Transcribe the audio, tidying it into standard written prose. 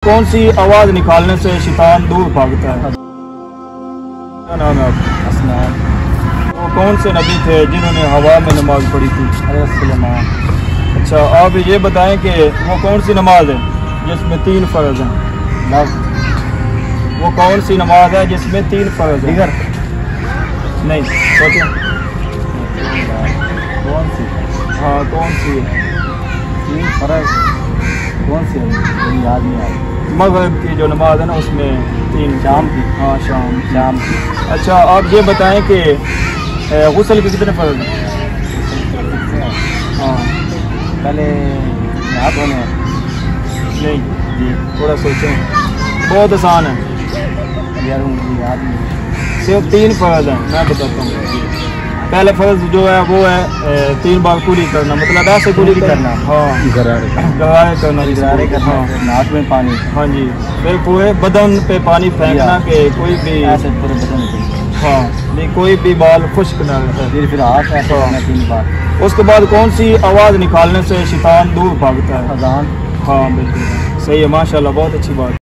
कौन सी आवाज़ निकालने से शैतान दूर भागता है? क्या नाम है आपका? असनान। वो कौन से नबी थे जिन्होंने हवा में नमाज पढ़ी थी? हज़रत सुलेमान। अच्छा, आप ये बताएं कि वो कौन सी नमाज है जिसमें 3 फ़र्ज़ हैं? लव। वो कौन सी नमाज है जिसमें 3 फ़र्ज़ हैं? दिगर। नहीं, सोचें। कौन सी? हाँ, कौन सी है? 3 फ़र्ज़ कौन सी है? मुझे याद नहीं आ रही। मग़रिब की जो नमाज है ना उसमें 3। शाम की। हाँ, शाम की। अच्छा, आप ये बताएं कि गुस्ल के कितने फ़र्ज़ हैं? हाँ, पहले हाथ धोने हैं। नहीं जी, थोड़ा सोचें, बहुत आसान है। यार मुझे याद नहीं। सिर्फ 3 फ़र्ज़ हैं, मैं बताता हूँ। पहला फ़र्ज़ जो है वो है 3 बार कुली करना, मतलब अदा से कुली करना। हाँ, गरारे करना, गरारे करना। हाँ, नाक में पानी। हाँ जी। फिर पूरे बदन पे पानी फेंकना कि कोई भी ऐसे पूरे बदन पे। हाँ, नहीं कोई भी बाल खुश्क ना रहे। फिर हाथ ऐसे करना 3 बार। उसके बाद कौन सी आवाज़ निकालने से शैतान दूर भागता है? अजान। हाँ बिल्कुल सही है, माशाल्लाह, बहुत अच्छी बात।